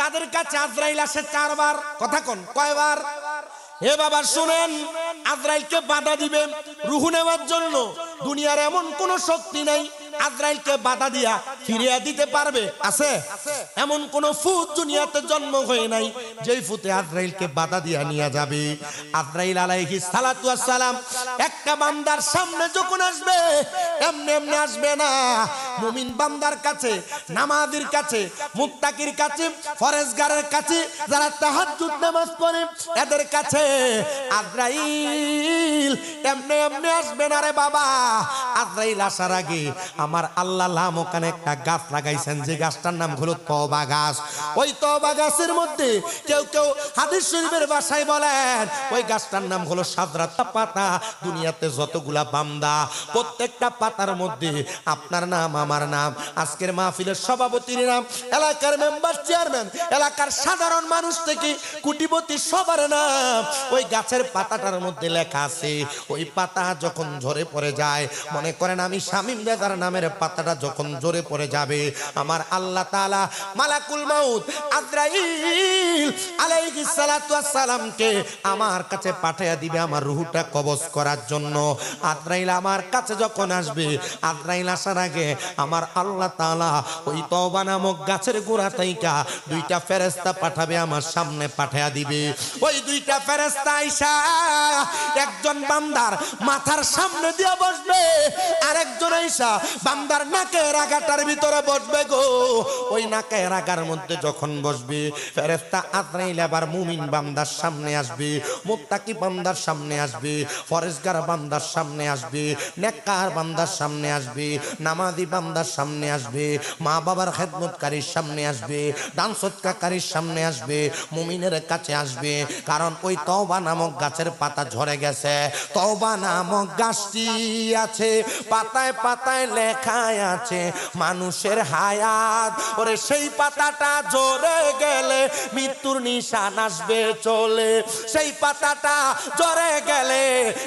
তাদের কাছে আজরাইল আসে 4 বার। কথা কোন কয়বার? হে বাবা শুনেন, আজরাইলকে বাধা দিবে রূহ নেওয়ার জন্য। দুনিয়ার এমন কোন শক্তি নাই আজরাইলকে বাধা দিয়া ফিরিয়ে দিতে পারবে, আছে? এমন কোন ফুত দুনিয়াতে জন্ম হয়ে নাই যেই ফুতে আজরাইলকে বাধা দিয়া নিয়ে যাবে। আজরাইল আলাইহিস সালাতু ওয়াস সালাম একটা বান্দার সামনে যখন আসবে, এমনি এমনি আসবে না। মুমিন বান্দার কাছে, নামাজীর কাছে, মুত্তাকির কাছে, ফরজগারের কাছে, যারা তাহাজ্জুদ নামাজ পড়ে এদের কাছে আজরাইল এমনি এমনি আসবে না রে বাবা। আজরাইল আসার আগে আমার আল্লাহ লামকানে একটা গাছ লাগাইছেন, যে গাছটার নাম হলো তওবা গাছ। ওই তওবা গাছের মধ্যে কেউ কেউ হাদিস শরীফের ভাষায় বলেন ওই গাছটার নাম হলো সাদরাতা পাতা। দুনিয়াতে যতগুলা বান্দা, প্রত্যেকটা পাতার মধ্যে আপনার নাম, আমার নাম, আজকের মাহফিলের সভাপতির নাম, এলাকার মেম্বার, চেয়ারম্যান, এলাকার সাধারণ মানুষ থেকে কোটিপতি সবার নাম ওই গাছের পাতাটার মধ্যে লেখা আছে। ওই পাতা যখন ঝরে পড়ে যায়, মনে করেন আমি শামীম দাদার নামের পাতাটা যখন ঝরে পড়ে যাবে, আমার আল্লাহ তাআলা মালাকুল মাউত আজরাইল আলাইহিস সালাতু ওয়াস সালামকে আমার কাছে পাঠিয়ে দিবে আমার রূহটা কবজ করার জন্য। আজরাইল আমার কাছে যখন আসবে, আজরাইল আসার আগে আমার আল্লাহ তাআলা ওই তওবা নামক গাছের গোড়া থেকে 2টা ফেরেশতা পাঠাবে, আমার সামনে পাঠিয়ে দিবে। ওই 2টা ফেরেশতা আইসা একজন বান্দার মাথার সামনে দিয়ে বসবে, আরেকজন আইসা বান্দার নাকের আগাটার ভিতরে বসবে গো। ওই নাকের আগার মধ্যে যখন বসবে, ফেরেশতা আজরাইল আবার মুমিন বান্দার সামনে আসবে, মুত্তাকি বান্দার সামনে আসবে, ফরজগার বান্দার সামনে আসবে, নেককার বান্দার সামনে আসবে, নামাজি বান্দার সামনে আসবে, মা বাবার খেদমতকারীর সামনে আসবে, দান সদকাকারীর সামনে আসবে, মুমিনের কাছে আসবে। কারণ ওই তওবা নামক গাছের পাতা ঝরে গেছে। তওবা নামক গাছটি আছে, পাতায় পাতায় লেখা আছে মানুষের হায়াত। ওরে সেই পাতাটা ঝরে গেলে মৃত্যুর নিশান আসবে চলে, সেই পাতাটা ঝরে গেলে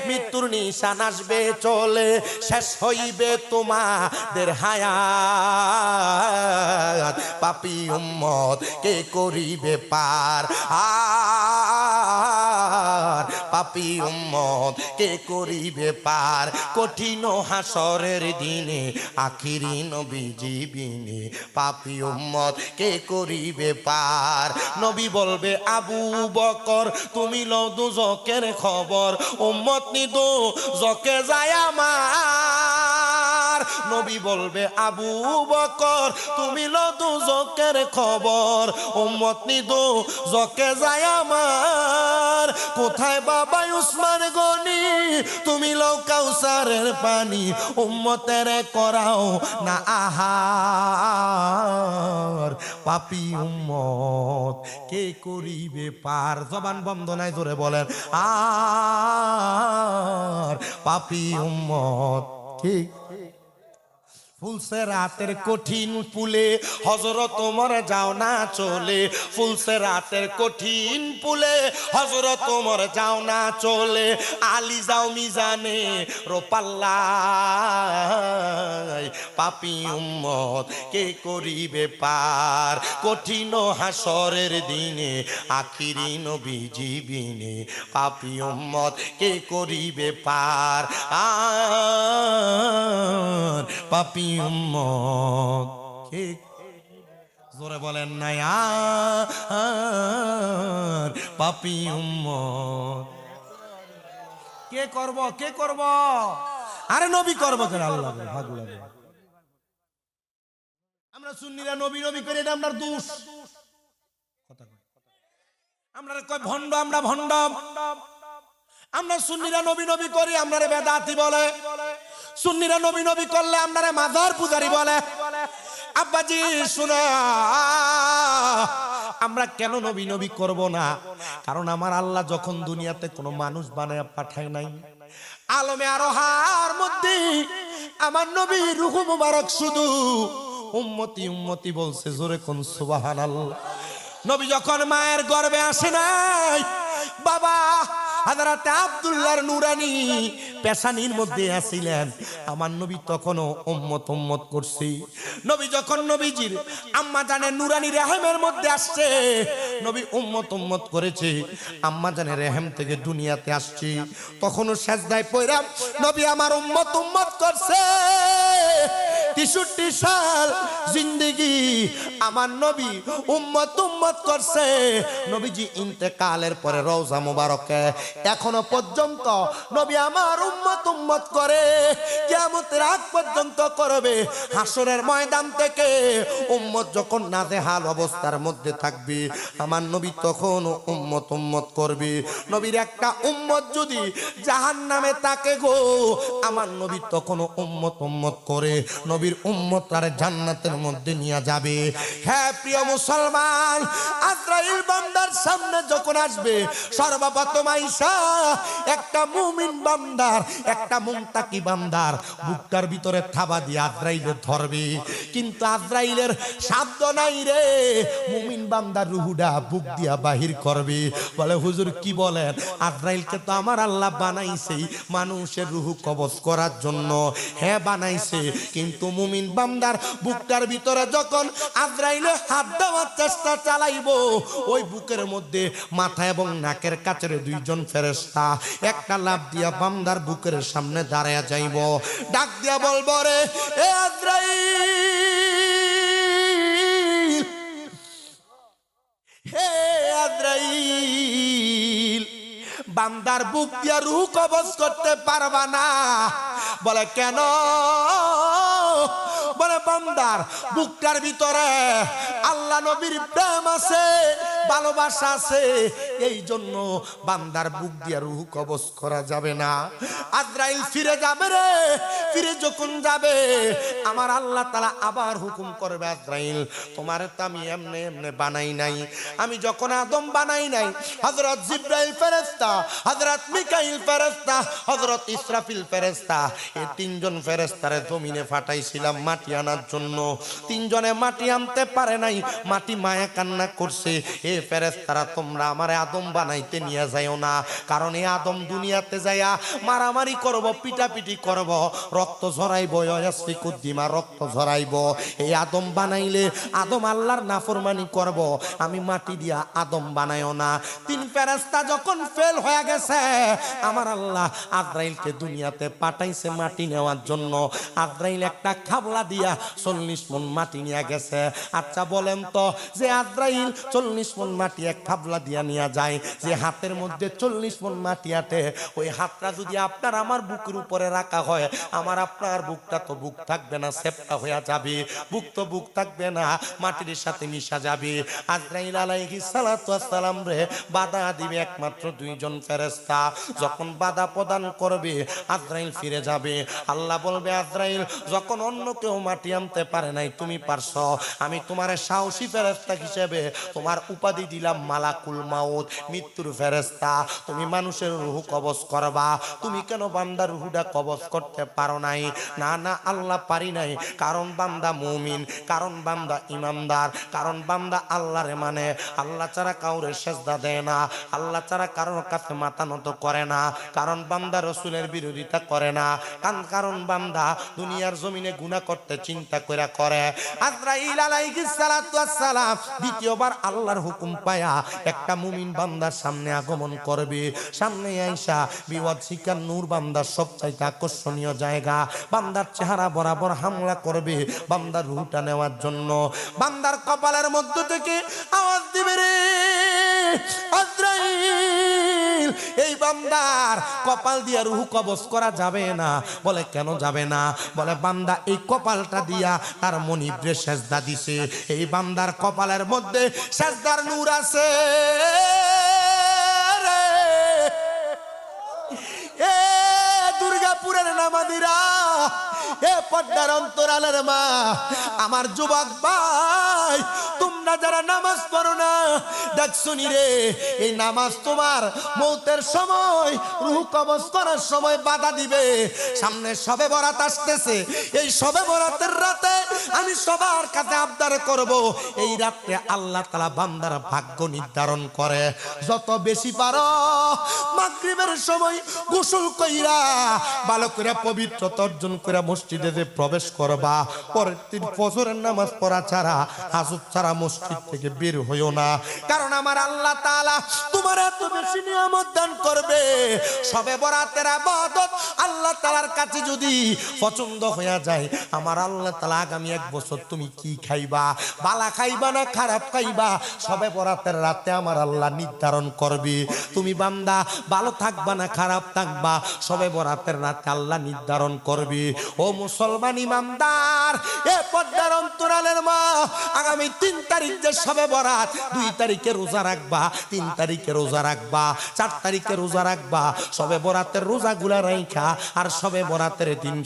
মৃত্যুর নিশান আসবে চলে। শেষ হইবে তোমাদের হায়াত, পাপী উম্মত কে করিবে পার। আর পাপী উম্মত কে করিবে পার, কঠিন হাসরের দিনে আখিরি নবীজি বিনে পাপী উম্মত কে করিবে পার। নবী বলবে আবু বকর তুমি লও দুজকের খবর, উম্মত নি দুজকে যায় আমার। নবী বলবে আবু বকর তুমি লও দুজকের খবর, উম্মত নি দুজকে যায় আমার। কোথায় বাবা উসমান গনি তুমি লও কাউসারের পানি, উম্মতের করাও না আহার। পাপী উম্মত কে করিবে পার। জবান বন্ধ নাই, জোরে বলেন আর পাপী উম্মত কে। ফুলসে রাতের কঠিন পুলে হযরত ওমর যাও না চলে, ফুলসে রাতের কঠিন পুলে হযরত ওমর যাও না চলে। আলী যাও মিজানে রোপাল্লায়, পাপী উম্মত কে করিবে পার। কঠিন হাসরের দিনে আখিরি নবীজি বিনে পাপী উম্মত কে করিবে পার। আর পাপী উম্মত কে, জোরে বলেন না আর পাপী উম্মত কে করব, কে করব? আরে নবী করব কেন? আল্লাহ ভাগ লাগে। আমরা সুন্নিরা নবী নবী করে এটা আমরা দোষ। কথা কই আমরা কয় ভণ্ড, আমরা ভণ্ড। আমরা সুন্নিরা নবী নবী করি, আমরা বেদাতি বলে। সুন্নিরা নবী নবী করলে আপনারা মাজার পূজারি বলে। আব্বাজি শুনে আমরা কেন নবী নবী করব না? কারণ আমার আল্লাহ যখন দুনিয়াতে কোনো মানুষ বানায় পাঠায় নাই, আলমে আরোহার মধ্যে আমার নবী রূহ মুবারক শুধু উম্মতি উম্মতি বলছে। জোরে কোন সুবহানাল্লাহ। নবী যখন মায়ের গর্ভে আসে নাই, বাবা হযরত আব্দুল্লাহর নুরানি পেশানির মধ্যে আসিলেন। আমার নবী তখনও উম্মত করছি। নবী যখন নবীজির আম্মা জানের নুরানি রেহেমের মধ্যে আসছে, নবী উম্মত করেছে, আম্মা জানের রেহেম থেকে দুনিয়াতে আসছে, তখনও সেজদায় পড়া নবী আমার উম্মত করছে। 63 সাল জিন্দেগি আমার নবী উম্মত করছে। নবীজি ইন্তেকালের পরে রওজা মুবারকে এখনো পর্যন্ত নবী আমার উম্মত করে, কিয়ামতের আগ পর্যন্ত করবে। হাসরের ময়দান থেকে উম্মত যখন নাজেহাল অবস্থার মধ্যে থাকবে, আমার নবী তখন উম্মত করবে। নবীর একটা উম্মত যদি জাহান্নামে থাকে গো, আমার নবী তখন উম্মত করে নবীর উম্মত আর জান্নাতের মধ্যে নিয়ে যাবে। হ্যাঁ প্রিয় মুসলমান, আজরাইল বান্দার সামনে যখন আসবে, সর্বপ্রথম আইসা একটা মুমিন বান্দার, একটা মুমতাকি বান্দার বুকটার ভিতরে থাবা দিয়ে আজরাইলের ধরবে। কিন্তু আজরাইলের শব্দ নাই রে, মুমিন বান্দার রুহুটা বুক দিয়া বাহির করবে। বলে হুজুর কি বলেন, আজরাইলকে তো আমার আল্লাহ বানাইছে মানুষের রুহু কবজ করার জন্য। হ্যাঁ বানাইছে, কিন্তু মুমিন বান্দার বুকটার ভিতরে যখন আজরাইলে হাত দেওয়ার চেষ্টা চালাইবো, ওই বুকের মধ্যে মাথা এবং নাকের কাছে দুইজন ফেরেশতা একটা লাফ দিয়া বান্দার বুকের সামনে দাঁড়ায়া যাইব, ডাক দিয়া বলবো রে এ আজরাইল, হে আজরাইল, বান্দার বুক দিয়া রূহ কবজ করতে পারবা না। বলে কেন? বলে বান্দার বুকটার ভিতরে আল্লাহ নবীর প্রেম আছে, ভালোবাসা আছে, এই জন্য বান্দার বুক দিয়া রূহ কবজ করা যাবে না। আজরাইল ফিরে যাবে রে, ফিরে যখন যাবে আমার আল্লাহ তাআলা আবার হুকুম করবে, আজরাইল তোমারে তো আমি এমনে বানাই নাই। আমি যখন আদম বানাই নাই, হযরত জিবরাইল ফেরেশতা, হযরত মিকাইল ফেরেশতা, হযরত ইসরাফিল ফেরেশতা, এই তিনজন ফেরেশতারে জমিনে পাঠাইছিলাম মাটি আনার জন্য। তিনজনে মাটি আনতে পারে নাই, মাটি মায়া কান্না করছে, এ ফেরেশতারা তোমরা আমারে আদম বানাইতে নিয়ে যাইও না, কারণ এই আদম দুনিয়াতে যাইয়া মারামারি করব, পিটাপিটি করব, রক্ত ঝরাইব, ইয়াসফিকুদ্দিমা রক্ত ঝরাইব। এই আদম বানাইলে আদম আল্লাহর নাফরমানি করব, আমি মাটি দিয়া আদম বানাইও না। তিন ফেরেশতা যখন ফেল হয়ে গেছে, আমার আল্লাহ আজরাইলকে দুনিয়াতে পাঠাইছে মাটি নেওয়ার জন্য। আজরাইল একটা খাবলা দিয়া 40 মণ মাটি নিয়ে গেছে। আচ্ছা বলেন তো, যে আজরাইল 40 মণ মাটি এক খাবলা দিয়া নিয়ে যায়, যে হাতের মধ্যে 40 মণ মাটি আটে, ওই হাতটা যদি আপনার আমার বুকের উপরে রাখা হয়, আমার আপনার বুকটা তো বুক থাকবে না, সেপটা হয়ে যাবে। বুক তো বুক থাকবে না, মাটির সাথে মিশা যাবে। আজরাইল আলাইহিস সালাতু ওয়াস সালাম রে বাধা দিবে একমাত্র দুইজন ফেরেশতা। যখন বাধা প্রদান করবে, আজরাইল ফিরে যাবে। আল্লাহ বলবে, আজরাইল যখন অন্য কেউ মাটি আনতে পারে নাই, তুমি পারছো, আমি তোমারে সাহসী ফেরেশতা হিসেবে তোমার উপাধি দিলাম মালাকুল মাউত, মৃত্যুর ফেরেশতা। তুমি মানুষের রূহ কবজ করবা, তুমি কেন বান্দার রূহটা কবজ করতে পারো নাই? না না, আল্লাহ পারি নাই, কারণ বান্দা মুমিন, কারণ বান্দা ইমানদার, কারণ বান্দা আল্লাহরে মানে, আল্লাহ ছাড়া কাউরে সেজদা দেয় না, আল্লাহ ছাড়া কারোর কাছে মাথা নত করে না, কারণ বান্দা রাসূলের বিরোধিতা করে না, কারণ বান্দা দুনিয়ার জমিনে গুনাহ করতে চিন্তা করে করে। আজরাইল আলাইহিস সালাতু ওয়াস সালাম দ্বিতীয়বার আল্লাহর হুকুম পায়া একটা মুমিন বান্দার সামনে আগমন করবে। সামনে আইসা বিওয়াদ শিকার নূর বান্দার সবচাইতে আকর্ষণীয় জায়গা, বান্দার চেহারা বরাবর হামলা করবে বান্দার রূহটা নেওয়ার জন্য। বান্দার কপালের মধ্য থেকে আওয়াজ দিবে, রে আজরাইল, এই বান্দার কপাল দিয়া রূহ কবজ করা যাবে না। বলে কেন যাবে না? বলে বান্দা এই কপালটা দিয়া তার মনিবরে সেজদা দিছে, এই বান্দার কপালের মধ্যে সেজদার নূর আছে। এ দুর্গাপুরের নামাদিরা, এ পদ্মার অন্তরালের মা, আমার যুবক ভাই, তোমরা যারা নামাজ পড়ো না, দেখছনি রে এই নামাজ তোমার মৌতের সময়, রূহ কবজ করার সময় বাধা দিবে। সামনে শবে বরাত আসতেছে, এই শবে বরাতের রাতে আমি সবার কাছে আবদার করব, এই রাতে আল্লাহ তাআলা বান্দার ভাগ্য নির্ধারণ করে। যত বেশি পারো মাগরিবের সময় গোসল কইরা ভালো করে পবিত্রতা অর্জন করে মসজিদে প্রবেশ করবা। পরের দিন ফজরের নামাজ পড়া ছাড়া, হাজত ছাড়া মসজিদ থেকে বের হইও না। কারণ আমার আল্লাহ তাআলা তোমার এত বেশি নিয়ামত দান করবে। শবে বরাতের ইবাদত আল্লাহ তাআলার কাছে যদি পছন্দ হয়ে যায়, আমার আল্লাহ তাআলা আগামী 1 বছর তুমি কি খাইবা, বালা খাইবা না খারাপ খাইবা, শবে বরাতের রাতে আমার আল্লাহ নির্ধারণ করবে। তুমি বান্দা ভালো থাকবা না খারাপ থাকবা, শবে বরাতের রাতে আল্লাহ নির্ধারণ করবে। ও মুসলমান ইমানদার, এ পর্দার অন্তরালের মা, আগামী 3 তারিখ যে শবে বরাত, 2 তারিখে রোজা রাখবা, 3 তারিখে রোজা রাখবা, 4 তারিখে রোজা রাখবা। শবে বরাতের রোজাগুলা রাইখা আর শবে বরাতের দিন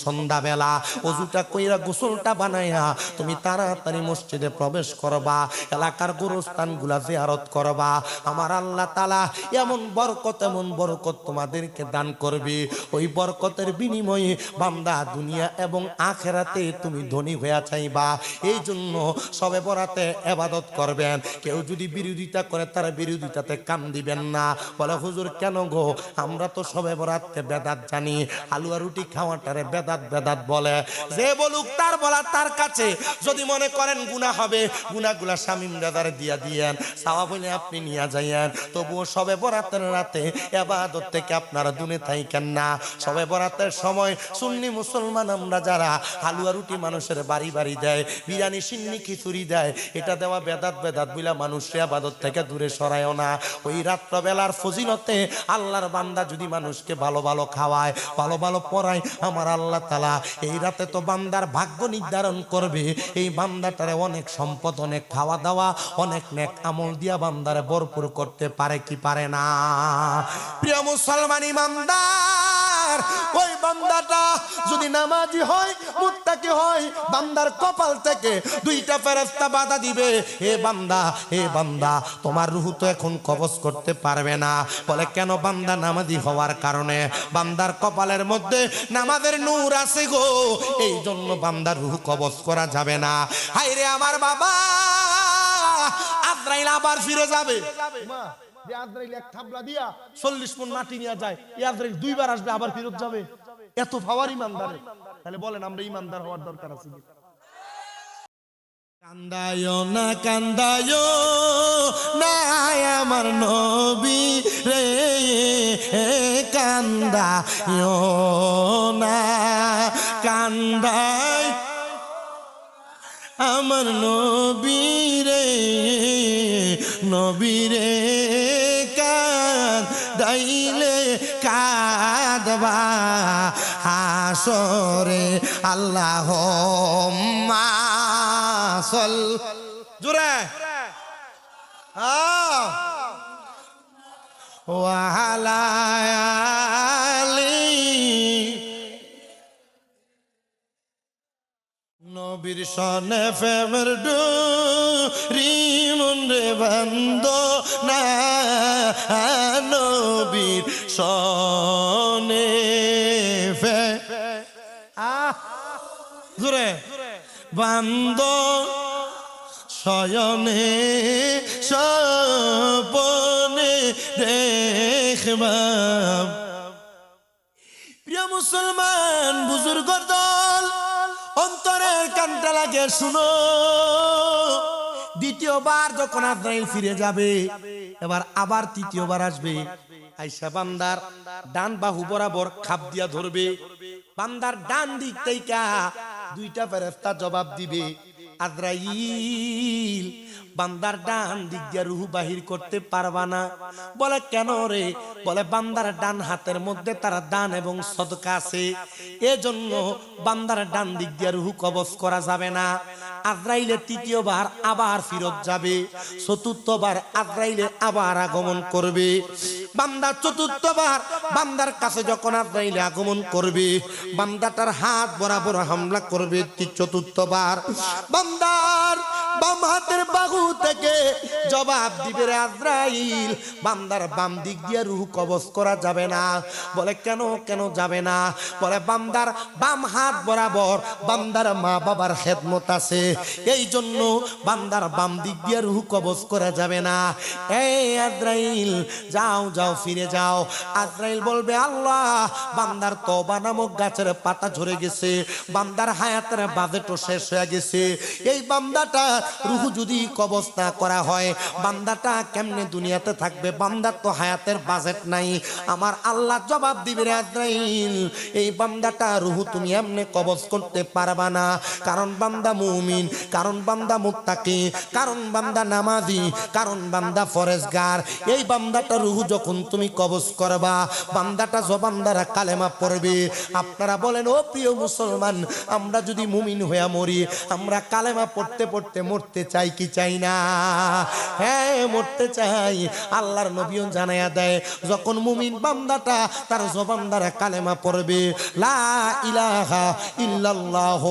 সন্ধ্যাবেলা ওযুটা কইরা গোসলটা বানাইয়া তুমি তাড়াতাড়ি মসজিদে প্রবেশ করবা, এলাকার গোরস্থানগুলা জিয়ারত করবা। আমার আল্লাহ তাআলা এমন বরকত তোমাদেরকে দান করবে, ওই বরকতের বিনিময়ে বান্দা দুনিয়া এবং আখিরাতে তুমি ধনী হয়ে চাইবা। এই জন্য শবে বরাতে ইবাদত করবেন। কেউ যদি বিরোধিতা করে তার বিরোধিতাতে কান দিবেন না। বলে হুজুর কেন গো, আমরা তো শবে বরাতে বেদাত জানি, হালুয়া রুটি খাওয়াটারে বেদাত বলে। যে বলুক তার বলা তার কাছে। যদি মনে করেন গুনাহ হবে, গুনাহগুলা শামীম দাদারে দিয়া দিয়েন, সওয়াব হইলে আপনি নিয়ে যাইয়েন। তবুও শবে বরাতের রাতে ইবাদত থেকে আপনারা দূরে থাকেন না। শবে বরাতের সময় সুন্নি মুসলমান আমরা যারা হালুয়া রুটি মানুষের বাড়ি বাড়ি দেয়, বিরিয়ানি সিন্নি খিচুড়ি দেয়, এটা দেওয়া বেদাত বইলা মানুষের ইবাদত থেকে দূরে সরায়ও না। ওই রাত্রবেলার ফজিলতে আল্লাহর বান্দা যদি মানুষকে ভালো ভালো খাওয়ায়, ভালো ভালো পড়ায়, আমার আল্লাহ তাআলা এই রাতে তো বান্দার ভাগ্য নির্ধারণ করবে। এই বান্দাটারে অনেক সম্পদ, অনেক খাওয়া দাওয়া, অনেক নেক আমল দিয়া বান্দারে ভরপুর করতে পারে কি পারে না? প্রিয় মুসলমান ইমানদার, ওই বান্দাটা যদি নামাজি হয়, মুত্তাকি হয়, বান্দার কপাল থেকে 2টা ফেরেশতা বাধা দিবে, হে বান্দা তোমার রূহ তো এখন কবজ করতে পারবে না। বলে কেন? বান্দা নামাজি হওয়ার কারণে বান্দার কপালের মধ্যে নামাজের নূর আছে গো, এই জন্য বান্দার রূহ কবজ করা যাবে না। হায় রে আমার বাবা, আজরাইল আবার ফিরে যাবে। যে আজরাইল এক থাবলা দিয়া 40 মণ মাটি নিয়ে যায়, এই আজরাইল 2 বার আসবে আবার ফেরত যাবে। এত পাওয়ার ইমানদার। তাহলে বলেন আমরা ইমানদার হওয়ার দরকার আছে কি? কান্দায়ো না আমার নবী রে, কান্দায়ো না, কান্দাই আমার নবী রে, কান্দাইলে কাঁদবা হাসরে আল্লাহুম্মা সাল জোরে ওয়া আলা আলি নবীর সনে ফেমের ডুরি মনে বন্ধ না, নবীর সনে ফে জোরে বান্দ শয়নে স্বপনে দেখবাম। প্রিয় মুসলমান বুজুর্গর দল, অন্তরের কানটা লাগে শুনো। দ্বিতীয়বার যখন আজরাইল ফিরে যাবে, এবার আবার তৃতীয়বার আসবে, আইসা বান্দার ডান বাহু বরাবর খাপ দিয়া ধরবে। বান্দার ডান দিক থেকে 2টা ফেরেশতা জবাব দিবে, আজরাইল বান্দার ডান দিক দিয়ে রূহ বাহির করতে পারবা না। বলে কেন রে? বলে বান্দার ডান হাতের মধ্যে তার দান এবং সদকা আছে, এজন্য বান্দার ডান দিক দিয়ে রূহ কবজ করা যাবে না। আজরাইলে তৃতীয়বার আবার ফিরত যাবে, চতুর্থবার আজরাইলে আবার আগমন করবে। বান্দা চতুর্থবার বান্দার কাছে যখন আজরাইল আগমন করবে, বান্দাটার হাত বরাবর হামলা করবে চতুর্থবার। বান্দার বাম হাতের বাহু থেকে জবাব দিবে রে আজরাইল, বান্দার বাম দিক দিয়ে রূহ কবজ করা যাবে না। বলে কেন কেন যাবে না? বলে বান্দার বাম হাত বরাবর বান্দার মা বাবার খেদমত আছে, এই জন্য বান্দার বাম দিক দিয়ে রূহ কবজ করা যাবে না। এই আজরাইল যাও যাও, ফিরে যাও। আজরাইল বলবে আল্লাহ, বান্দার তওবা নামক গাছের পাতা ঝরে গেছে, বান্দার হায়াতের বাজেটও শেষ হয়ে গেছে। এই বান্দাটা রূহ যদি কবজ না করা হয়, বান্দাটা কেমনে দুনিয়াতে থাকবে? বান্দার তো হায়াতের বাজেট নাই। আমার আল্লাহ জবাব দিবে রে আজরাইল, এই বান্দাটা রূহ তুমি এমনে কবজ করতে পারবা না, কারণ বান্দা মুমিন, কারণ বান্দা মুত্তাকি, কারণ বান্দা নামাজি, কারণ বান্দা ফরেজগার। এই বান্দাটা রূহ যখন তুমি কবজ করবা, বান্দাটা জবান দ্বারা কালেমা পড়বে। আপনারা বলেন ও প্রিয় মুসলমান, আমরা যদি মুমিন হয়ে মরি, আমরা কালেমা পড়তে পড়তে মরতে চাই কি চাই না? হ্যাঁ, মরতে চাই। আল্লাহর নবীও জানায়া দেয়, যখন মুমিন বান্দাটা তার জবান দ্বারা কালেমা পড়বে, লা ইলাহা ইল্লাল্লাহ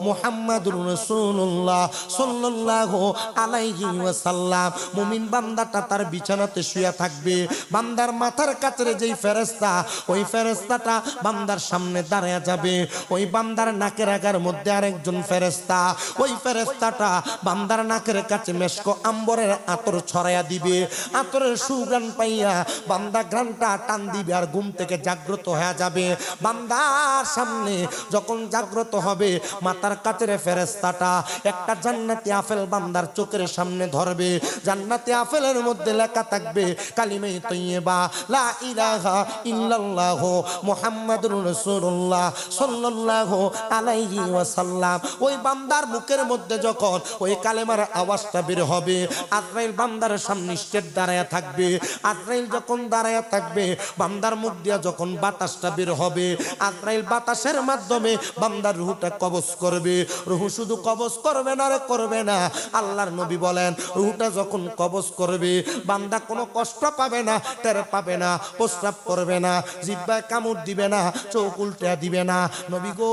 মুহাম্মাদুর রাসূলুল্লাহ সাল্লাল্লাহু আলাইহি ওয়াসাল্লাম, মুমিন বান্দাটা তার বিছানাতে শুয়ে থাকবে। বান্দার মাথার কাছে যেই ফেরেশতা, ওই ফেরেশতাটা বান্দার সামনে দাঁড়ায়া যাবে। ওই বান্দার নাকের আগার মধ্যে আরেকজন ফেরেশতা, ওই ফেরেশতাটা বান্দার নাকের কাছে মেশক আম্বরের আতর ছড়াইয়া দিবে। আতরের সুঘ্রাণ পাইয়া বান্দা ঘ্রাণটা টান দিবে আর ঘুম থেকে জাগ্রত হয়ে যাবে। বান্দার সামনে যখন জাগ্রত হবে, মাথার কাছের ফেরেশতাটা একটা জান্নাতি আপেল বান্দার চোখের সামনে ধরবে। জান্নাতি আপেলের মধ্যে লেখা থাকবে কালিমে তৈয়বা, লা ইলাহা ইল্লাল্লাহ মুহাম্মাদুর রাসূলুল্লাহ সাল্লাল্লাহু আলাইহি ওয়াসাল্লাম। ওই বান্দার মুখের মধ্যে যখন ওই কালেমার আওয়াজটা বের হবে, আজরাইল বান্দার সামনে স্টেট দাঁড়ায়া থাকবে। আজরাইল যখন দাঁড়ায়া থাকবে, বান্দার মুখ দিয়া যখন বাতাসটা বের হবে, আজরাইল বাতাসের মাধ্যমে বান্দার রূহটা কবজ করবে। রূহ শুধু কবজ করবে না রে, করবে না। আল্লাহর নবী বলেন, রূহটা যখন কবজ করবে, বান্দা কোনো কষ্ট পাবে না, টের পাবে না, প্রস্রাব করবে না, জিহ্বায় কামড় দিবে না, চোখ উল্টে দিবে না। নবী গো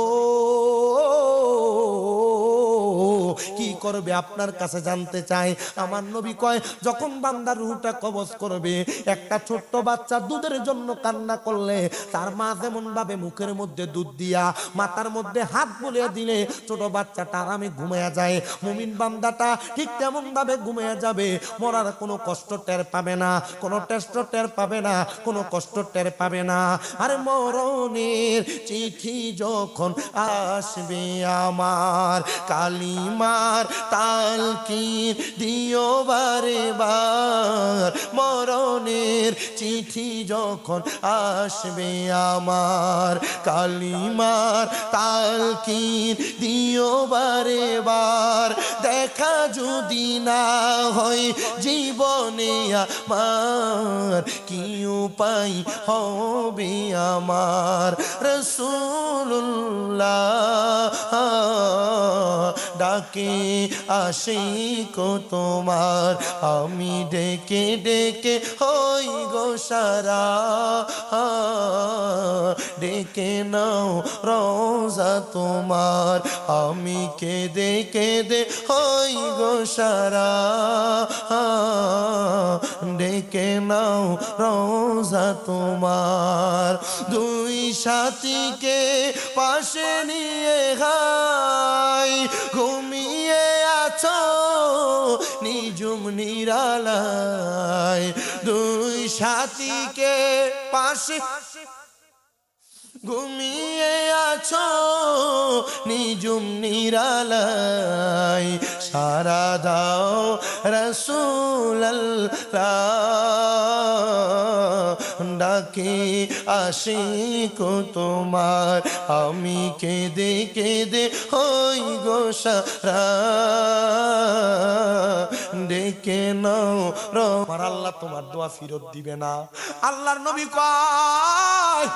কি করবে আপনার কাছে জানতে চাই। আমার নবী কয়, যখন বান্দার রূহটা কবজ করবে, একটা ছোট্ট বাচ্চা দুধের জন্য কান্না করলে তার মা যেমন ভাবে মুখের মধ্যে দুধ দিয়া মাথার মধ্যে হাত বুলিয়ে দিলে ছোট বাচ্চাটা আরামে ঘুমিয়ে যায়, মুমিন বান্দাটা ঠিক তেমন ভাবে ঘুমিয়ে যাবে। মরার কোনো কষ্ট টের পাবে না, কোনো টেস্ট টের পাবে না, কোনো কষ্ট টের পাবে না। আরে মরণের চিঠি যখন আসবে আমার, কালিমার তালকিন দিও বারে বার। মরণের চিঠি যখন আসবে আমার, কালিমার তালকিন দিও বারে বার। দেখা যদি না হয় জীবনে আমার, কি উপায় হবে আমার? রাসূলুল্লাহ ডাকে আশিক তোমার, আমি ডেকে ডেকে হই গো সারা। ডেকে নাও রোজা তোমার, আমি কেঁদে কেঁদে হই গো সারা। ডেকে নাও রোজা তোমার। দুই সাথীকে পাশে নিয়ে হাই, ঘুমিয়ে আছো নিজুম নিরালায়। দুই সাথীকে পাশে ঘুমিয়ে আছো নিজুম নিরালায়, সারা দাও রাসূলুল্লাহ ডাকে আশিক তোমার, আমি কেঁদে কেঁদে হই গো সারা। ডেকে নাও আমার আল্লাহ তোমার দোয়া ফিরত দিবে না। আল্লাহর নবী কয়,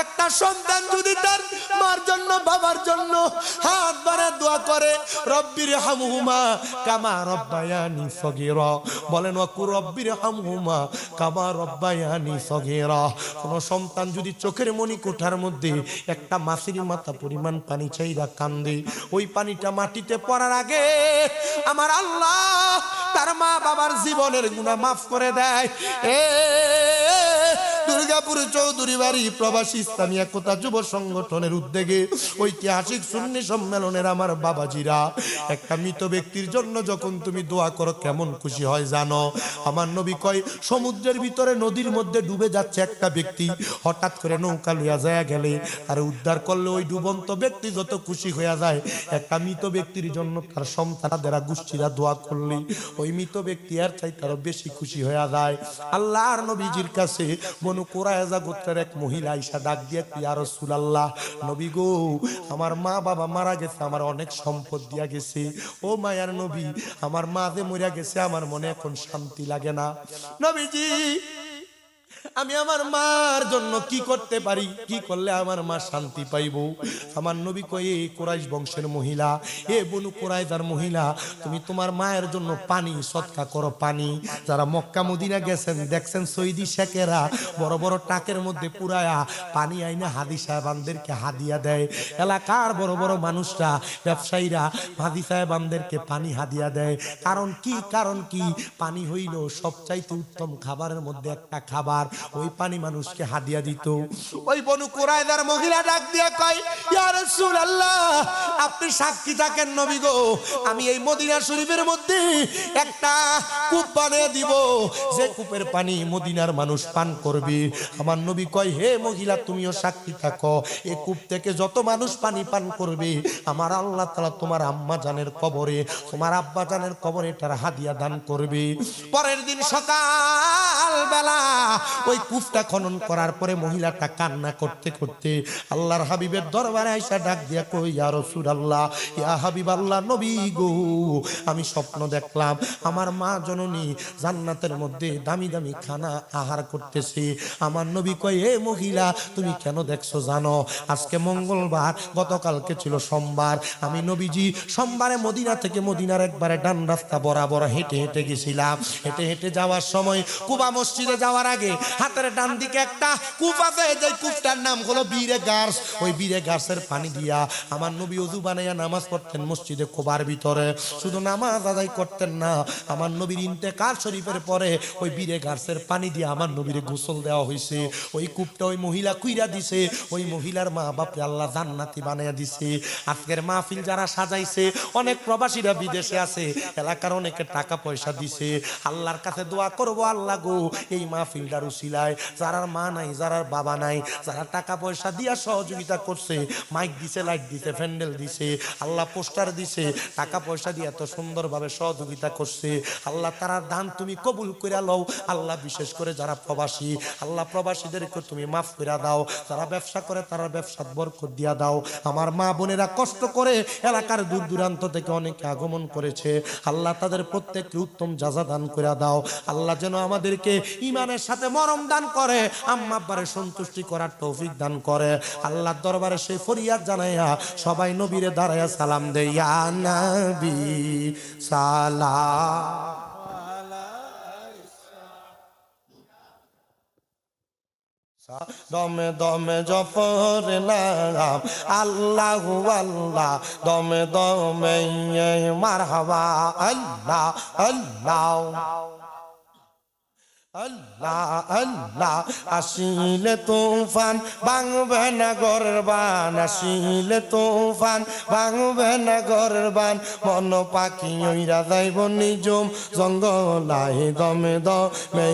একটা একটা সন্তান যদি তার মার জন্য বাবার জন্য হাত ধরে দোয়া করে রব্বির হামহুমা কামা রব্বায়ানি সগীরা, বলেন ওয়াকুর রব্বির হামহুমা কামা রব্বায়ানি সগীরা। কোন সন্তান যদি চোখের মনি কোঠার মধ্যে একটা মাছির মাথা পরিমাণ পানি চাইরা কান্দে, ওই পানিটা মাটিতে পড়ার আগে আমার আল্লাহ তার মা বাবার জীবনের গুনাহ মাফ করে দেয়। দুর্গাপুর চৌধুরী বাড়ি প্রবাসী ইসলামী একতা যুব সংগঠনের উদ্যোগে ঐতিহাসিক সুন্নি সম্মেলনের আমার বাবাজিরা, একটা মৃত ব্যক্তির জন্য যখন তুমি দোয়া করো কেমন খুশি হয় জানো? আমার নবী কয় সমুদ্রের ভিতরে নদীর মধ্যে ডুবে যাচ্ছে একটা ব্যক্তি, হঠাৎ করে নৌকা লইয়া যায় গেলে আর উদ্ধার করলে ওই ডুবন্ত ব্যক্তি যত খুশি হইয়া যায়, একটা মৃত ব্যক্তির জন্য তার সন্তানরা গোষ্ঠীরা দোয়া করলে ওই মৃত ব্যক্তি আর চাইতে আরো বেশি খুশি হইয়া যায়। আল্লাহর নবীজির কাছে বনু কুরায়জা গোত্রের এক মহিলা আয়েশা ডাক দিয়ে, ইয়া রাসূলুল্লাহ, নবী গো, আমার মা বাবা মারা গেছে, আমার অনেক সম্পদ দিয়া গেছে, ও মায়ার নবী, আমার মা যে মরিয়া গেছে আমার মনে এখন শান্তি লাগে না। নবীজি, আমি আমার মার জন্য কি করতে পারি, কি করলে আমার মা শান্তি পাইব? আমার নবী কয়, এই কুরাইশ বংশের মহিলা, এ বনু কুরাইজার মহিলা, তুমি তোমার মায়ের জন্য পানি সদকা করো। পানি যারা মক্কা মদিনা গেছেন দেখছেন সৈদি শেখেরা বড় বড় টাকের মধ্যে পুরায়া পানি আইনা হাদি সাহেবানদেরকে হাদিয়া দেয়। এলাকার বড় বড় মানুষরা ব্যবসায়ীরা হাদি সাহেবানদেরকে পানি হাদিয়া দেয়। কারণ কি? কারণ কি? পানি হইল সবচাইতে উত্তম খাবারের মধ্যে একটা খাবার, ওই পানি মানুষকে হাদিয়া দিত। ওই বনু কুরাইজার মহিলা ডাক দিয়া কয়, ইয়া রাসূলুল্লাহ, আপনি সাক্ষী থাকেন নবী গো, আমি এই মদিনা শরীফের মধ্যে একটা কূপ বানিয়ে দিব, যে কূপের পানি মদিনার মানুষ পান করবে। আমার নবী কয়, হে মহিলা, তুমিও সাক্ষী থাকো, এই কূপ থেকে যত মানুষ পানি পান করবে আমার আল্লাহ তাআলা তোমার আম্মা জানের কবরে, তোমার আব্বা জানের কবরে এটার হাদিয়া দান করবে। পরের দিন সকাল বেলা ওই কূপটা খনন করার পরে মহিলাটা কান্না করতে করতে আল্লাহর হাবিবের দরবারে আয়েশা ডাক দিয়া কই, ইয়া রাসূলুল্লাহ, ইয়া হাবিবাল্লাহ, নবী গো, আমি স্বপ্ন দেখলাম আমার মা জননী জান্নাতের মধ্যে দামি দামি খানা আহার করতেছে। আমার নবী কয়, এ মহিলা, তুমি কেন দেখছো জানো? আজকে মঙ্গলবার, গতকালকে ছিল সোমবার, আমি নবীজি সোমবারে মদিনা থেকে মদিনার একবারে ডান রাস্তা বরাবর হেঁটে হেঁটে গেছিলাম। হেঁটে হেঁটে যাওয়ার সময় কুবা মসজিদে যাওয়ার আগে হাতের ডান দিকে একটা কূপ আছে, যে কূপটার নাম হলো বীরে গার্স। ওই বীরে গার্সের পানি দিয়া আমার নবী ওযু বানাইয়া নামাজ পড়তেন মসজিদে কুবার ভিতরে। শুধু নামাজ আদায় করতেন না, আমার নবীর ইন্তেকাল শরীফের পরে ওই বীরে গার্সের পানি দিয়ে আমার নবীর গোসল দেওয়া হয়েছে। ওই কূপটা ওই মহিলা কুইরা দিছে, ওই মহিলার মা বাপরে আল্লাহ জান্নাতি বানাইয়া দিছে। আজকের মাহফিল যারা সাজাইছে, অনেক প্রবাসীরা বিদেশে আছে, এলাকার অনেকে টাকা পয়সা দিছে। আল্লাহর কাছে দোয়া করবো, আল্লাহ গো, এই মাহফিলটার উসিলায় যারা মা নাই, যারা বাবা নাই, যারা টাকা পয়সা দিয়া সহযোগিতা করছে, মাইক দিছে, লাইট দিছে, প্যান্ডেল দিছে, আল্লাহ পোস্টার দিছে, টাকা পয়সা দিয়ে এত সুন্দরভাবে সহযোগিতা করছে, আল্লাহ তারা দান তুমি কবুল করে লও। আল্লাহ বিশেষ করে যারা প্রবাসী, আল্লাহ প্রবাসীদেরকে তুমি মাফ করে দাও। যারা ব্যবসা করে তারা ব্যবসাত বরকত দিয়া দাও। আমার মা বোনেরা কষ্ট করে এলাকার দূর দূরান্ত থেকে অনেকে আগমন করেছে, আল্লাহ তাদের প্রত্যেককে উত্তম জাযা দান করে দাও। আল্লাহ যেন আমাদেরকে ঈমানের সাথে মরম দান করে, আম্মা আব্বারে সন্তুষ্টি করার তৌফিক দান করে। আল্লাহর দরবারে সেই ফরিয়াদ জানাইয়া সবাই নবীরে দাঁড়াইয়া সালাম দেই, ইয়া নবী সালাম। দমে দমে জপর নাম আল্লাহু আল্লাহ, দমে দমে মারহাবা আল্লাহ আল্লাহ আল্লাহ আল্লাহ। আসিলে তুফান ভাঙবে না গরবান, আসিলে তুফান ভাঙবে না গরবান, মন পাখি ওইরা যাইব নিজম জঙ্গলায়, দমে দমে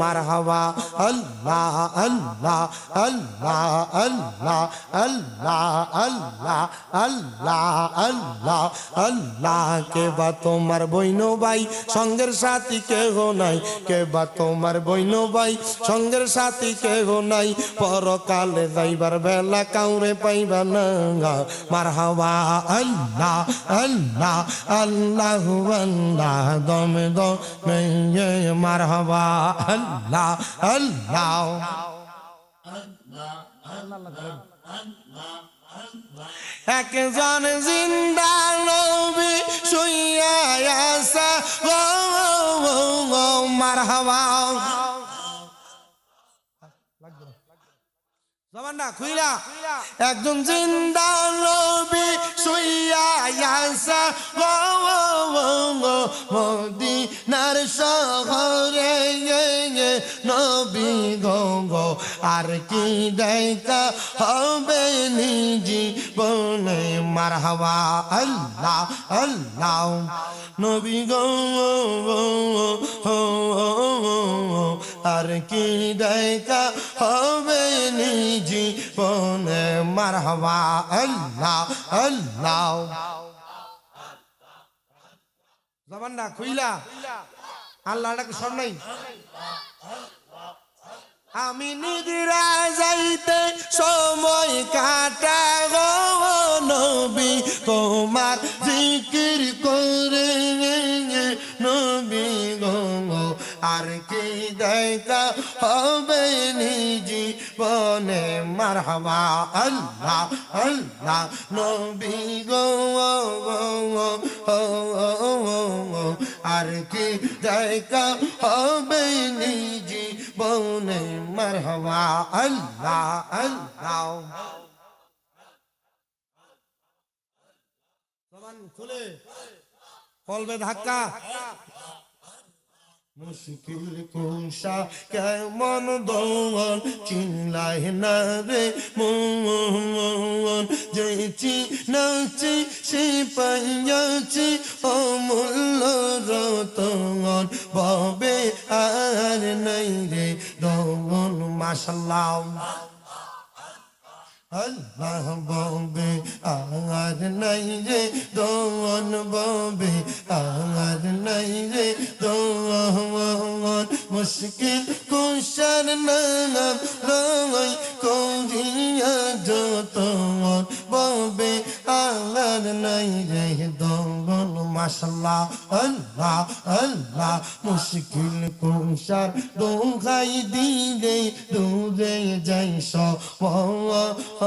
মারহাবা আল্লাহ আল্লাহ আল্লাহ আল্লাহ আল্লাহ আল্লাহ আল্লাহ আল্লাহ আল্লাহ। কে বা তোমার বইন ভাই সঙ্গের সাথী কেহ নাই, কে বা তোমার বইন ভাই সঙ্গের সাথী কেহ নাই, পরকালে যাইবার বেলা কাউরে পাইবা না। মারহাবা আল্লাহ আল্লাহ আল্লাহু আল্লাহ, দমে দমে মারহাবা আল্লাহ আল্লাহ আল্লাহ একজন জিন্দা নবী শুইয়া আছে গো মারহাবা জবানটা খুইলা একজন জিন্দা নবী শুইয়া আছে গো মদিনার শহরে নবী গো আর কি দেখা হবে নিজি বনে মারহাবা আল্লাহ আল্লাহ নবী গো আর কি দেখা হবে নিজি বনে মারহাবা আল্লাহ আল্লাহ জবানটা খুইলা আল্লাহ ডাকে সর নাই আমি নিদিরা যাইতে সময় কাটা গো নবী তোমার জিকির করে নবী গো আর কি দেখা হবে নিজি বনে মারহাবা আল্লাহ আল্লাহ নবী গো আর কি দেখা হবে নিজি বনে মারহাবা আল্লাহ আল্লাহ জবান খুলে কলবে ধাক্কা মুশকিল কুশা কেমন দোন চিনলাই না রে মন যেছি নাচি সে পাইয়াছি অমূল্য রতন ববে আর নাই রে দোন মাশাআল্লাহ আল্লাহ ববে আর নাই রে দোন ববে আর নাই রে দোন মুশকিল কুশার নাম লই করিয়া যতন ববে আর নাই রে দোন মাশাআল্লাহ আল্লাহ আল্লাহ মুশকিল কুশার দোহাই দিলে দূরে যাই সব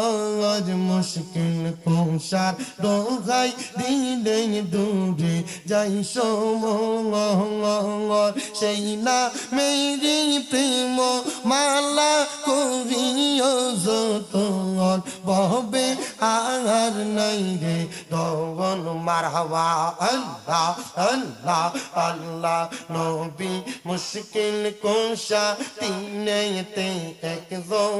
আজ মুশকিল কুশার দোহাই দিলে দূরে যাই সমর সেই না মেরি প্রেম মালা করিও যতন ববে আর নাই রে দোন মারহাবা আল্লাহ আল্লাহ আল্লাহ নবী মুশকিল কুশা তিনেতে একজন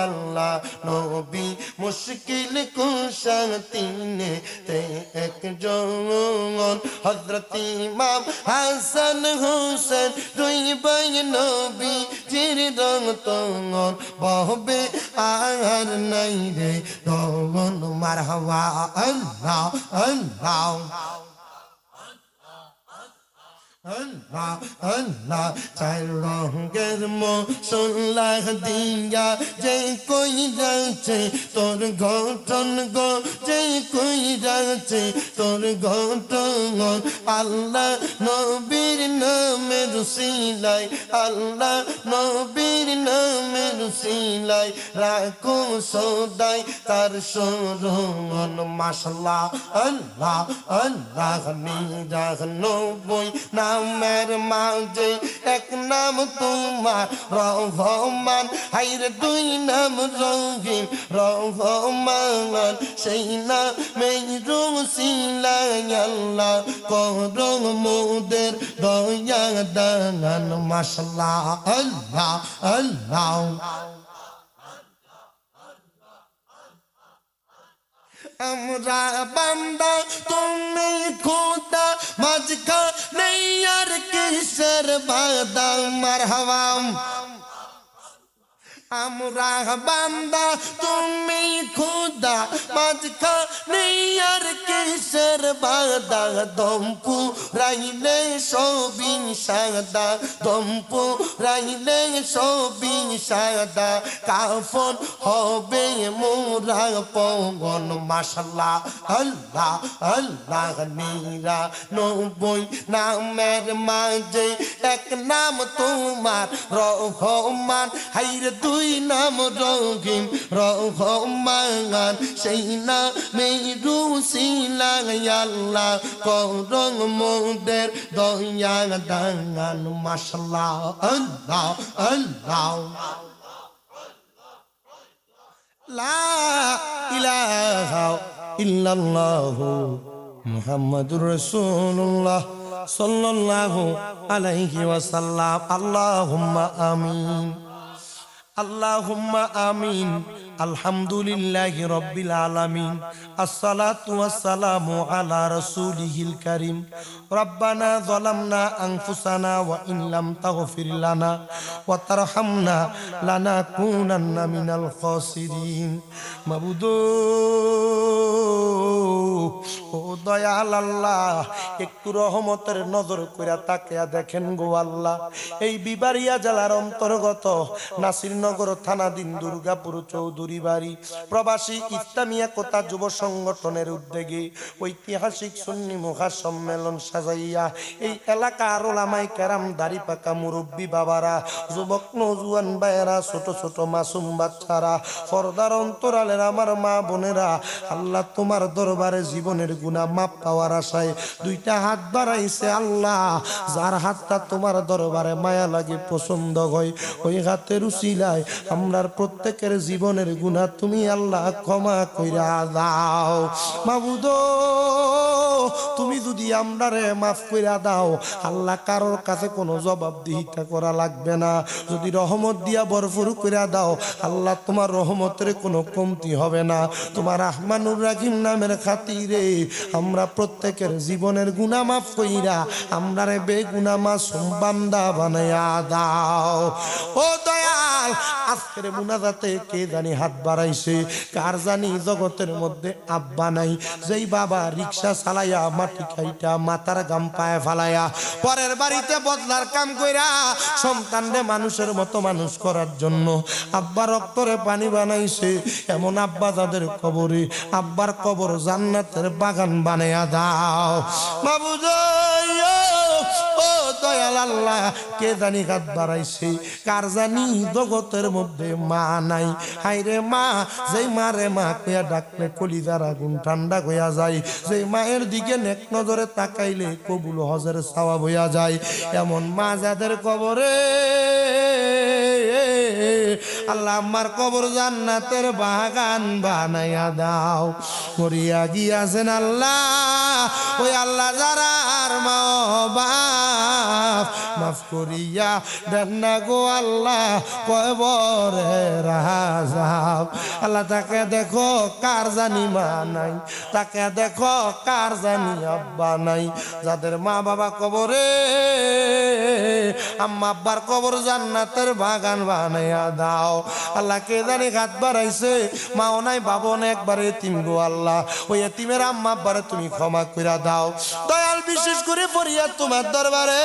আল্লাহ নবী মুশকিল কুশা তিনেতে একজন হযরত ইমাম হাসান হোসেন দুই ভাই নবী জির রতন ববে আর নাই রে দোন মারহাবা আল্লাহ আল্লাহ আল্লাহ আল্লাহ চার রঙের মশলা দিয়া যে কই যাচ্ছে তোর গঠন গো যে কই যাচ্ছে তোর গঠন আল্লাহ নবীর নামের সিলাই আল্লাহ নবীর নামের সিলাই রাখো সদাই তার শরণ মাশাআল্লাহ আল্লাহ আল্লাহ নিরাহ নবী নামের মাঝে এক নাম তোমার রহমান হাইরে দুই নাম রহিম রহমান সেই নামেই রসিলাই আল্লাহ করো মোদের দয়া দান মাশাআল্লাহ আল্লাহ আল্লাহ আমরা বান্দা তুমি খোদা মাঝখানে আর কিসের বাদা মারহাবা আমরা বান্দা তুমি খোদা মাঝখানে আর কিসের বাদা দম্পু রাইলে সবই সাদা দম্পু রাইলে সবই সাদা কাফন হবে মোরা পগন মাশাআল্লাহ আল্লাহ আল্লাহ নিরা নবী নামের মাঝে এক নাম তোমার রহমান হাইরে তুই নাম রহিম রহমান সেই নামে রুসিলায় আল্লাহ করং মোদের দয়া দান মাশাআল্লাহ আল্লাহ আল্লাহ লা ইলাহা ইল্লাল্লাহু মুহাম্মাদুর রাসূলুল্লাহ সাল্লাল্লাহু আলাইহি ওয়াসাল্লাম আল্লাহুম্মা আমিন আল্লাহুম্মা আমিন আলহামদুলিল্লাহি রাব্বিল আলামিন আসসালাতু ওয়াসসালামু আলা রাসূলিহিল কারীম রব্বানা যালামনা আনফুসানা ওয়া ইন লাম তাগফির লানা ওয়া তারহামনা লানাকুনান্না মিনাল খাসিরিন মাবুদ ও দয়াল আল্লাহ একটু রহমতের নজর কইরা তাকিয়া দেখেন গো আল্লাহ এই বিবারিয়া জেলার অন্তর্গত নাসিরনগর থানাধীন দুর্গাপুর চৌধুরী বাড়ি প্রবাসী ইসলামিয়া কোটা যুব সংগঠনের উদ্যোগে ঐতিহাসিক সুন্নি মহাসম্মেলন সাজাইয়া এই এলাকার ওলামায়ে কেরাম দাড়ি পাকা মুরব্বী বাবারা যুবক নওজোয়ান ভাইয়েরা ছোট ছোট মাসুম বাচ্চারা পর্দার অন্তরালের আমার মা বোনেরা আল্লাহ তোমার দরবারে জীবনের গুনাহ মাপ পাওয়ার আশায় দুইটা হাত বাড়াইছে আল্লাহ যার হাতটা তোমার দরবারে মায়া লাগে পছন্দ হয় ওই হাতের উসিলায় আমরার প্রত্যেকের জীবনের গুনাহ তুমি আল্লাহ ক্ষমা কইরা দাও মাবুদ তুমি যদি আমরারে মাফ কইরা দাও আল্লাহ কারোর কাছে কোনো জবাবদিহিতা করা লাগবে না যদি রহমত দিয়া ভরপুর কইরা দাও আল্লাহ তোমার রহমতের কোনো কমতি হবে না তোমার রহমানুর রহিম নামের খাতিরে আমরা প্রত্যেকের জীবনের গুনাহ মাফ কইরা আমরারে বেগুনাহ মাসুম বান্দা বানায়া দাও ও দয়াল আজকের মুনাজাতে কে জানি হাত বাড়াইছে কার জানি জগতের মধ্যে আব্বা নাই যেই বাবা রিকশা চালাইয়া মাটি খাইটা মাথার গাম পায়ে ফালাইয়া পরের বাড়িতে বদলার কাম কইরা সন্তানরে মানুষের মতো মানুষ করার জন্য আব্বার রক্তরে পানি বানাইছে এমন আব্বা যাদের কবরে আব্বার কবর জান্নাতের বাগান বানায়া দাও মাবুদ ও দয়াল আল্লাহ কে জানি হাত বাড়াইছে কার জানি জগতের মধ্যে মা নাই হায়রে মা যেই মারে মা কইয়া ডাকলে কলিজার আগুন ঠান্ডা হইয়া যায় যেই মায়ের দিকে নেক নজরে তাকাইলে কবুল হজের সওয়াব হইয়া যায় এমন মা যাদের কবরে আল্লাহ আমার কবর জান্নাতের বাগান বানাইয়া দাও করিয়া গিয়াছেন আল্লাহ ওই আল্লাহ যারা আর মা বাপ মাফ করিয়া দেন না গো আল্লাহ কবরে রাজাব আল্লাহ তাকে দেখো কার জানি মা নাই তাকে দেখো কার জানি আব্বা নাই যাদের মা বাবা কবরে আম্মা আব্বার কবর জান্নাতের বাগান বানাইয়া দাও আল্লাহ কে জানি হাত বাড়াইছে মাও নাই বাবা নাই একবারে এতিম গো আল্লাহ ওই এতিমের আম্মা আব্বারে তুমি ক্ষমা কইরা দাও দয়াল বিশেষ করে ফরিয়াদ তোমার দরবারে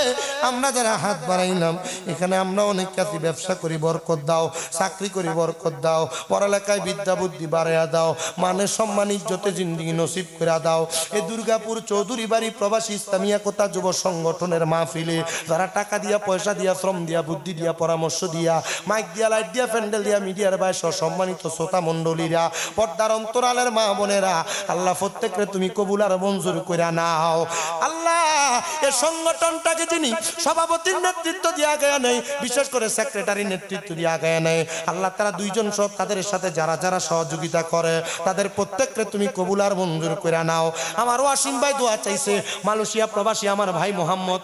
আমরা যারা হাত বাড়াইলাম এখানে আমরা অনেক কাছে ব্যবসা করি বরকত দাও চাকরি করি বরকত দাও পড়ালেখায় বিদ্যা বুদ্ধি বাড়াইয়া দাও মানে সম্মান ইজ্জতে জিন্দেগি নসিব কইরা দাও এই দুর্গাপুর চৌধুরী বাড়ি প্রবাসী ইসলামিয়া কোটা যুব সংগঠনের মাহফিলে যারা টাকা দিয়া পয়সা দিয়া শ্রম দিয়া বুদ্ধি দিয়া পরামর্শ দিয়া মাইক দিয়া লাইট দিয়া প্যান্ডেল দিয়া মিডিয়ার বাইরে সম্মানিত শ্রোতা মণ্ডলীরা পর্দার অন্তরালের মা বোনেরা আল্লাহ প্রত্যেককে তুমি কবুল আর মঞ্জুর কইরা নাও আল্লাহ এই সংগঠনটাকে যিনি সভাপতির নেতৃত্ব দিয়া গয়া নেই বিশেষ করে সেক্রেটারি নেতৃত্ব দিয়া গয়া নেই আল্লাহ তারা দুইজন সব তাদের সাথে যারা যারা সহযোগিতা করে তাদের প্রত্যেককে তুমি কবুল আর মঞ্জুর কইরা নাও আমার ওয়াসিম ভাই দোয়া চাইছে মালয়েশিয়া প্রবাসী আমার ভাই মোহাম্মদ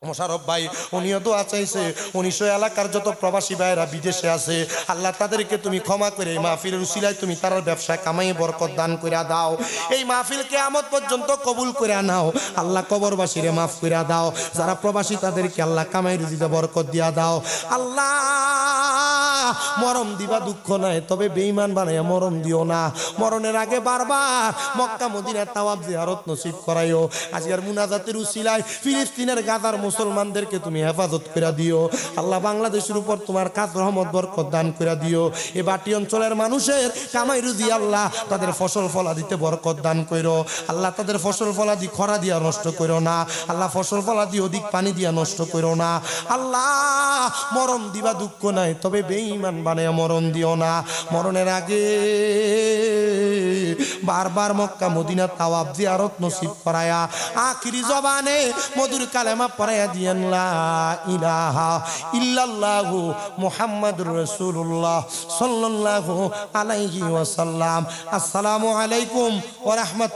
মোশারফ ভাই উনিও দোয়া চাইছে 1900 এলাকার যত প্রবাসী ভাইরা বিদেশে আছে আল্লাহ তাদেরকে তুমি ক্ষমা করে এই মাহফিলের উসিলায় তুমি তার ব্যবসায় কামাই বরকত দান কইরা দাও এই মাহফিল কিয়ামত পর্যন্ত কবুল কইরা নাও আল্লাহ কবরবাসীরে মাফ কইরা দাও যারা প্রবাসী তাদেরকে আল্লাহ কামাই রুজিতে বরকত দিয়া দাও আল্লাহ মরণ দিবা দুঃখ নাই তবে বেঈমান বানাইয়া মরণ দিও না মরণের আগে বারবার মক্কা মদিনা তাওয়াব জিয়ারত নসিব করাইও আজকের মুনাজাতের উসিলায় ফিলিস্তিনের গাজার মুসলমানদেরকে তুমি হেফাজত করে দিও আল্লাহ বাংলাদেশের উপর তোমার কাজ রহমত বরকত দান করে দিও এই বাটি অঞ্চলের মানুষের কামাই রুজি আল্লাহ তাদের ফসল ফলাদিতে বরকত দান কইরো আল্লাহ তাদের ফসল ফলাদি খরা দিয়া নষ্ট কইরো না আল্লাহ ফসল ফলাদি অধিক পানি দিয়া নষ্ট কইরো না আল্লাহ মরণ দিবা দুঃখ নাই তবে বেঈমান বানায় মরণ দিও না। মরণের আগে বারবার মক্কা মদিনা তাওয়াফ জিয়ারত নসিব করায়া আখিরি জবানে মধুর কালেমা পড়ায়া দিয়েন লা ইলাহা ইল্লাল্লাহু মুহাম্মাদুর রাসূলুল্লাহ সাল্লাল্লাহু আলাইহি ওয়াসাল্লাম। আসসালামু আলাইকুম ওয়া রাহমাতুল্লাহ।